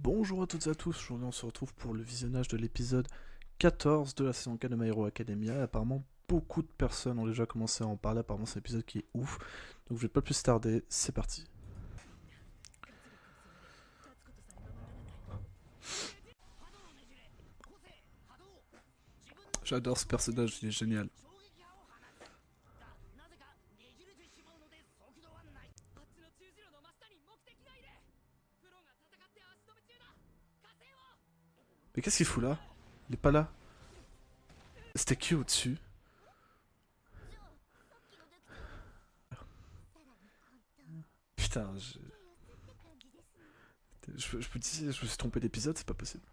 Bonjour à toutes et à tous, aujourd'hui on se retrouve pour le visionnage de l'épisode 14 de la saison 4 de My Hero Academia. Et apparemment beaucoup de personnes ont déjà commencé à en parler, apparemment c'est un épisode qui est ouf. Donc je vais pas plus tarder, c'est parti. J'adore ce personnage, il est génial. Mais qu'est-ce qu'il fout là? Il est pas là. C'était qui au-dessus? Putain, je me dis, je me suis trompé d'épisode, c'est pas possible.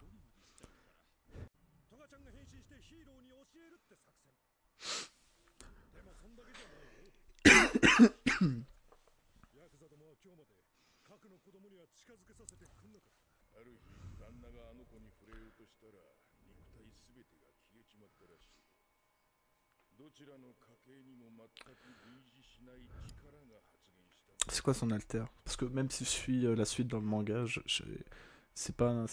C'est quoi son alter? Parce que même si je suis la suite dans le manga, c'est pas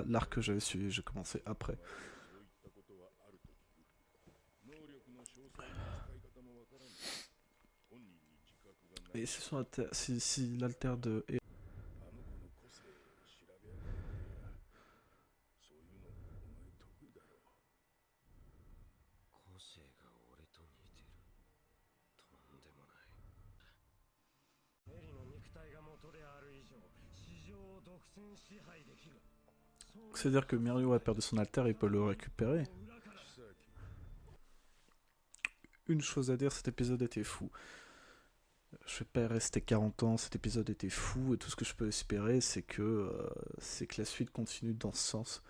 l'arc que j'avais suivi, j'ai commencé après. Et si son alter, si l'alter de c'est-à-dire que Mirio a perdu son alter, il peut le récupérer. Une chose à dire, cet épisode était fou. Je vais pas rester 40 ans, cet épisode était fou, et tout ce que je peux espérer, c'est que la suite continue dans ce sens.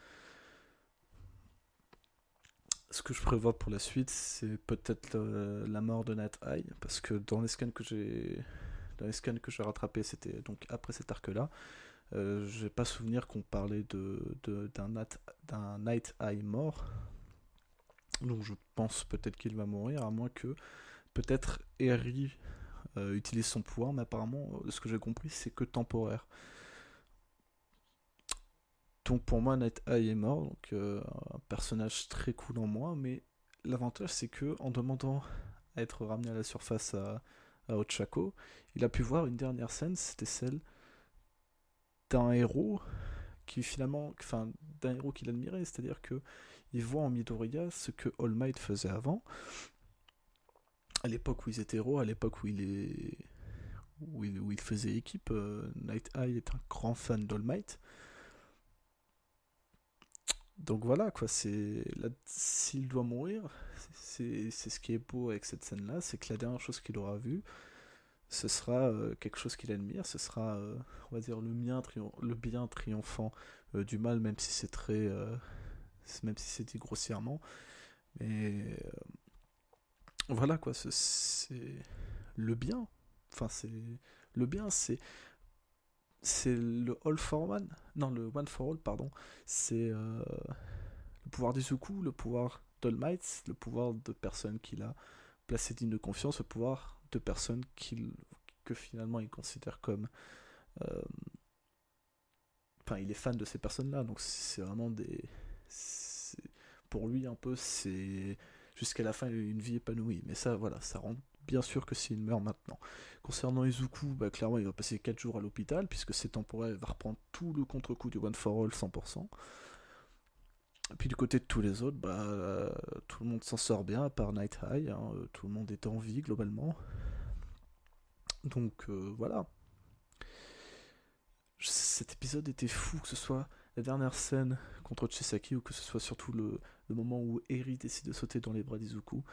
Ce que je prévois pour la suite, c'est peut-être la mort de Night Eye, parce que dans les scans que j'ai rattrapés, c'était donc après cet arc-là. J'ai pas souvenir qu'on parlait d'un Night Eye mort, donc je pense peut-être qu'il va mourir, à moins que peut-être Eri utilise son pouvoir, mais apparemment, de ce que j'ai compris, c'est que temporaire. Donc pour moi, Night Eye est mort, donc un personnage très cool en moi, mais l'avantage c'est que en demandant à être ramené à la surface à Ochako, il a pu voir une dernière scène, c'était celle d'un héros qui finalement, enfin d'un héros qu'il admirait, c'est-à-dire que il voit en Midoriya ce que All Might faisait avant, à l'époque où ils étaient héros, à l'époque où il faisait équipe. Night Eye est un grand fan d'All Might. Donc voilà, quoi, s'il doit mourir, c'est ce qui est beau avec cette scène-là, c'est que la dernière chose qu'il aura vue, ce sera quelque chose qu'il admire, ce sera, on va dire, le bien triomphant du mal, même si c'est dit grossièrement. Mais voilà, quoi, c'est le bien. Enfin, le bien, c'est le All for One. Non, le One for All, pardon. C'est le pouvoir d'Izuku, le pouvoir d'All Might, le pouvoir de personnes qu'il a placées dignes de confiance, le pouvoir de personnes que finalement il considère comme. euh, Enfin, il est fan de ces personnes-là, donc c'est vraiment des. Pour lui, un peu, c'est jusqu'à la fin une vie épanouie. Mais ça, voilà, ça rend bien sûr que s'il meurt maintenant. Concernant Izuku, bah, clairement, il va passer 4 jours à l'hôpital, puisque c'est temporaire, il va reprendre tout le contre-coup du One for All 100%. Et puis du côté de tous les autres, tout le monde s'en sort bien, à part Night High, hein, tout le monde est en vie globalement. Donc voilà. Cet épisode était fou, que ce soit la dernière scène contre Chisaki ou que ce soit surtout le moment où Eri décide de sauter dans les bras d'Izuku.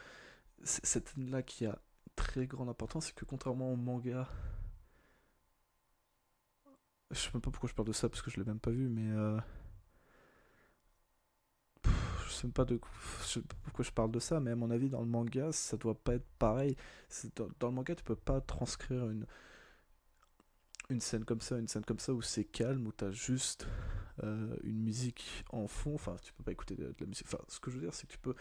Cette scène-là qui a très grande importance, c'est que contrairement au manga, je sais même pas pourquoi je parle de ça parce que je l'ai même pas vu, mais je sais même pas je sais pas pourquoi je parle de ça, mais à mon avis dans le manga ça doit pas être pareil. Dans le manga tu peux pas transcrire une scène comme ça où c'est calme, où t'as juste une musique en fond, enfin tu peux pas écouter de la musique, enfin ce que je veux dire c'est que tu peux,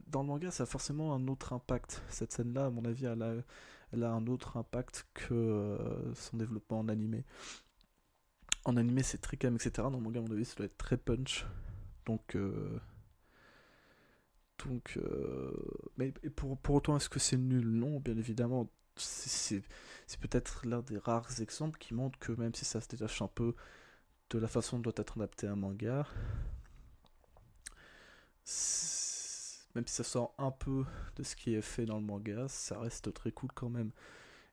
dans le manga ça a forcément un autre impact, cette scène là à mon avis elle a un autre impact que son développement en animé. En animé, c'est très calme, etc. Dans le manga, à mon avis, ça doit être très punch. Donc, mais pour autant, est-ce que c'est nul? Non, bien évidemment. C'est peut-être l'un des rares exemples qui montrent que même si ça se détache un peu de la façon dont doit être adapté un manga, même si ça sort un peu de ce qui est fait dans le manga, ça reste très cool quand même.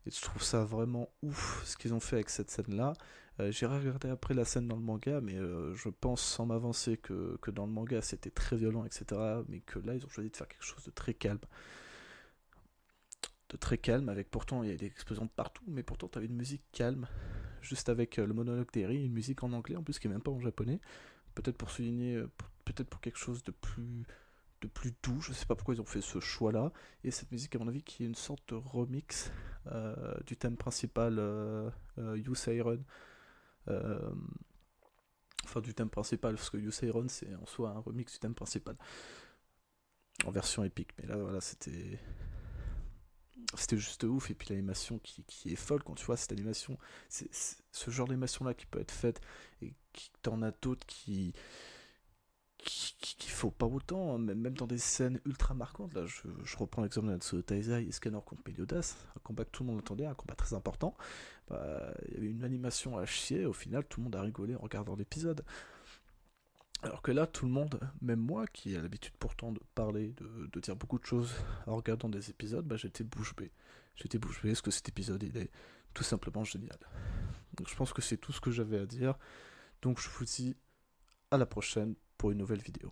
Et je trouve ça vraiment ouf ce qu'ils ont fait avec cette scène-là. J'ai regardé après la scène dans le manga, mais je pense sans m'avancer que dans le manga c'était très violent, etc. Mais que là ils ont choisi de faire quelque chose de très calme. De très calme, avec pourtant il y a des explosions de partout, mais pourtant t'avais une musique calme, juste avec le monologue d'Eri, une musique en anglais en plus qui est même pas en japonais. Peut-être pour souligner, peut-être pour quelque chose de plus doux. Je sais pas pourquoi ils ont fait ce choix-là. Et cette musique, à mon avis, qui est une sorte de remix du thème principal You Say Run. Euh, enfin, du thème principal, parce que You Say Run, c'est en soi un remix du thème principal. En version épique. Mais là, voilà, c'était juste ouf. Et puis l'animation qui est folle quand tu vois cette animation. C'est ce genre d'animation là qui peut être faite. Et qui t'en as d'autres qu'il faut pas autant, hein, même dans des scènes ultra marquantes. Là, je reprends l'exemple de Natsuo Taizai et Scanner contre Meliodas, un combat que tout le monde attendait, un combat très important. Bah, il y avait une animation à chier, au final, tout le monde a rigolé en regardant l'épisode. Alors que là, tout le monde, même moi, qui a l'habitude pourtant de parler, de dire beaucoup de choses en regardant des épisodes, bah, j'étais bouche bée. J'étais bouche bée parce que cet épisode, il est tout simplement génial. Donc je pense que c'est tout ce que j'avais à dire. Donc je vous dis à la prochaine pour une nouvelle vidéo.